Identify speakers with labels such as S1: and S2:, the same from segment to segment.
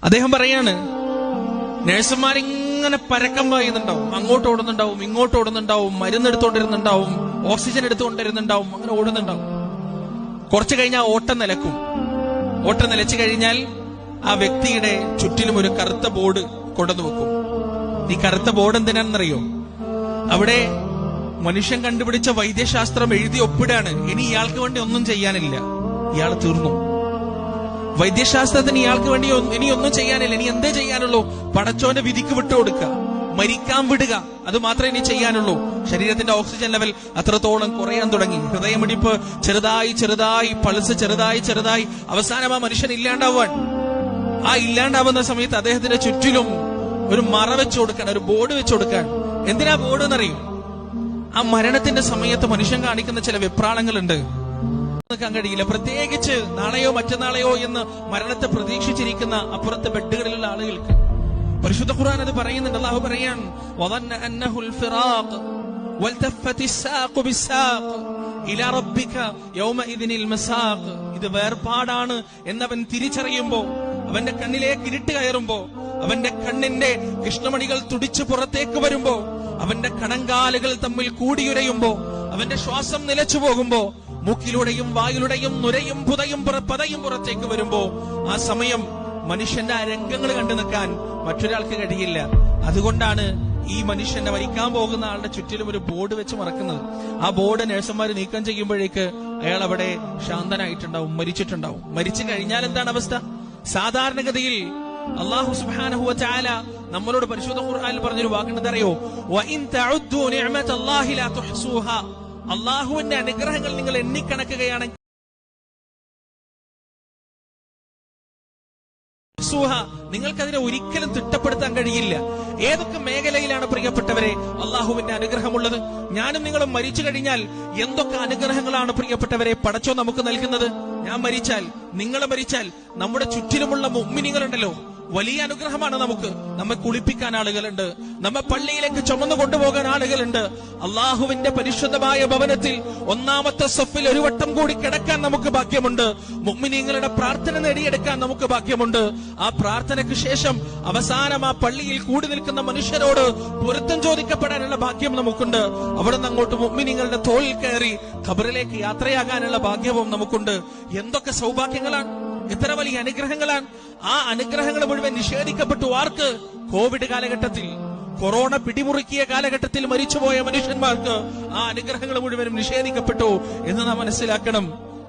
S1: അദ്ദേഹം പറയാണ്, നഴ്സുമാരിങ്ങനെ പരക്കം പായുന്നുണ്ടാവും, അങ്ങോട്ട് ഓടുന്നുണ്ടാവും, ഇങ്ങോട്ട് ഓടുന്നുണ്ടാവും, മരുന്നെടുത്തോണ്ടിരുന്നുണ്ടാവും, ഓക്സിജൻ എടുത്തുകൊണ്ടിരുന്നുണ്ടാവും, അങ്ങനെ ഓടുന്നുണ്ടാവും. കുറച്ചു കഴിഞ്ഞാൽ ഓട്ടം നിലക്കും. ഓട്ടം നിലച്ചു കഴിഞ്ഞാൽ ആ വ്യക്തിയുടെ ചുറ്റിലും ഒരു കറുത്ത ബോർഡ് കൊണ്ടുവന്ന് വെക്കും. ഈ കറുത്ത ബോർഡ് എന്തിനാണെന്നറിയോ? അവിടെ മനുഷ്യൻ കണ്ടുപിടിച്ച വൈദ്യശാസ്ത്രം എഴുതി ഒപ്പിടാണ്. ഇനി ഇയാൾക്ക് വേണ്ടി ഒന്നും ചെയ്യാനില്ല, ഇയാൾ തീർന്നു. വൈദ്യശാസ്ത്രത്തിന് ഇയാൾക്ക് വേണ്ടി ഇനി ഒന്നും ചെയ്യാനില്ല. ഇനി എന്തേ ചെയ്യാനുള്ളൂ? പടച്ചോന്റെ വിധിക്ക് വിട്ടുകൊടുക്കുക, മരിക്കാൻ വിടുക, അത് മാത്രമേ ഇനി ചെയ്യാനുള്ളൂ. ശരീരത്തിന്റെ ഓക്സിജൻ ലെവൽ അത്രത്തോളം കുറയാൻ തുടങ്ങി. ഹൃദയമിടിപ്പ് ചെറുതായി ചെറുതായി, പൾസ് ചെറുതായി ചെറുതായി, അവസാനം ആ മനുഷ്യൻ ഇല്ലാണ്ടാവാൻ. ആ ഇല്ലാണ്ടാവുന്ന സമയത്ത് അദ്ദേഹത്തിന്റെ ചുറ്റിലും ഒരു മറ വെച്ചു കൊടുക്കാൻ, ഒരു ബോർഡ് വെച്ചു കൊടുക്കാൻ. എന്തിനാ ബോർഡ് എന്നറിയും? ആ മരണത്തിന്റെ സമയത്ത് മനുഷ്യൻ കാണിക്കുന്ന ചില വെപ്രാളങ്ങളുണ്ട്, നിൽക്കാൻ കഴിയില്ല. പ്രത്യേകിച്ച് നാളെയോ മറ്റന്നാളെയോ എന്ന് മരണത്തെ പ്രതീക്ഷിച്ചിരിക്കുന്ന അപ്പുറത്തെ ബെഡുകളിലുള്ള ആളുകൾക്ക്. പരിശുദ്ധ ഖുർആൻ അത് പറയുന്നുണ്ട്. അല്ലാഹു പറയാൻ, വദന്ന അന്നഹുൽ ഫിറാഖ് വൽതഫത്തി സാഖു ബിസാഖ് ഇലാ റബ്ബിക യൗമഇദിനിൽ മസാഖ്. ഇത് വേർപാടാണ് എന്നവൻ തിരിച്ചറിയുമ്പോ, അവന്റെ കണ്ണിലേക്ക് ഇരുട്ട് കയറുമ്പോ, അവന്റെ കണ്ണിന്റെ കൃഷ്ണമണികൾ തുടിച്ചു പുറത്തേക്ക് വരുമ്പോ, അവന്റെ കണങ്കാലുകൾ തമ്മിൽ കൂടിയുരയുമ്പോ, അവന്റെ ശ്വാസം നിലച്ചു പോകുമ്പോ, മൂക്കിലൂടെയും വായിലൂടെയും നുരയും പുതയും പതയും പുറത്തേക്ക് വരുമ്പോ, ആ സമയം മനുഷ്യന്റെ ആ രംഗങ്ങൾ കണ്ടു നിൽക്കാൻ മറ്റൊരാൾക്ക് കഴിയില്ല. അതുകൊണ്ടാണ് ഈ മനുഷ്യനെ മരിക്കാൻ പോകുന്ന ആളുടെ ചുറ്റിലും ഒരു ബോർഡ് വെച്ച് മറക്കുന്നത്. ആ ബോർഡ് നഴ്സുമാർ നീക്കം ചെയ്യുമ്പോഴേക്ക് അയാൾ അവിടെ ശാന്തനായിട്ടുണ്ടാവും, മരിച്ചിട്ടുണ്ടാവും. മരിച്ചു കഴിഞ്ഞാൽ എന്താണ് അവസ്ഥ? സാധാരണഗതിയിൽ അല്ലാഹു സുബ്ഹാനഹു വ തആല നമ്മളോട് പരിശുദ്ധ ഖുർആനിൽ പറഞ്ഞൊരു വാക്കുണ്ട്, അറിയോ? വഇൻ തഉദ്ദു നിഅമതല്ലാഹി ലാ തുഹ്സൂഹാ. അല്ലാഹുവിന്റെ അനുഗ്രഹങ്ങൾ നിങ്ങൾ എണ്ണിക്കണക്കുകയാണെങ്കിൽ നിങ്ങൾക്കതിനെ ഒരിക്കലും തിട്ടപ്പെടുത്താൻ കഴിയില്ല. ഏതൊക്കെ മേഖലയിലാണ് പ്രിയപ്പെട്ടവരെ അള്ളാഹുവിന്റെ അനുഗ്രഹമുള്ളത്? ഞാനും നിങ്ങളും മരിച്ചു കഴിഞ്ഞാൽ എന്തൊക്കെ അനുഗ്രഹങ്ങളാണ് പ്രിയപ്പെട്ടവരെ പടച്ചോ നമുക്ക് നൽകുന്നത്? ഞാൻ മരിച്ചാൽ, നിങ്ങൾ മരിച്ചാൽ, നമ്മുടെ ചുറ്റിലുമുള്ള മുഅ്മിനീങ്ങളുണ്ടല്ലോ, വലിയ അനുഗ്രഹമാണ് നമുക്ക്. നമ്മെ കുളിപ്പിക്കാൻ ആളുകളുണ്ട്, നമ്മെ പള്ളിയിലേക്ക് ചുമന്നു കൊണ്ടുപോകാൻ ആളുകളുണ്ട്. അള്ളാഹുവിന്റെ പരിശുദ്ധമായ ഭവനത്തിൽ ഒന്നാമത്തെ സഫിൽ ഒരു വട്ടം കൂടി കിടക്കാൻ നമുക്ക് ഭാഗ്യമുണ്ട്. മുഅ്മിനീങ്ങളുടെ പ്രാർത്ഥന നേടിയെടുക്കാൻ നമുക്ക് ഭാഗ്യമുണ്ട്. ആ പ്രാർത്ഥനയ്ക്ക് ശേഷം അവസാനം ആ പള്ളിയിൽ കൂടി നിൽക്കുന്ന മനുഷ്യരോട് പൊരുത്തം ചോദിക്കപ്പെടാനുള്ള ഭാഗ്യം നമുക്കുണ്ട്. അവിടെ നിന്ന് അങ്ങോട്ട് മുഅ്മിനീങ്ങളുടെ തോളിൽ കയറി ഖബറിലേക്ക് യാത്രയാകാനുള്ള ഭാഗ്യവും നമുക്കുണ്ട്. എന്തൊക്കെ സൗഭാഗ്യങ്ങളാണ്, എത്ര വലിയ അനുഗ്രഹങ്ങളാണ്! ആ അനുഗ്രഹങ്ങൾ മുഴുവൻ നിഷേധിക്കപ്പെട്ടു. ആർക്ക്? കോവിഡ് കാലഘട്ടത്തിൽ, കൊറോണ പിടിമുറുക്കിയ കാലഘട്ടത്തിൽ മരിച്ചുപോയ മനുഷ്യന്മാർക്ക് ആ അനുഗ്രഹങ്ങൾ മുഴുവനും നിഷേധിക്കപ്പെട്ടു എന്ന് നാം മനസ്സിലാക്കണം.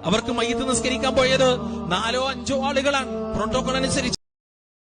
S1: അവർക്ക് മയ്യിത്ത് നിസ്കരിക്കാൻ പോയത് 4-5 ആളുകളാണ് പ്രോട്ടോകോൾ അനുസരിച്ച്.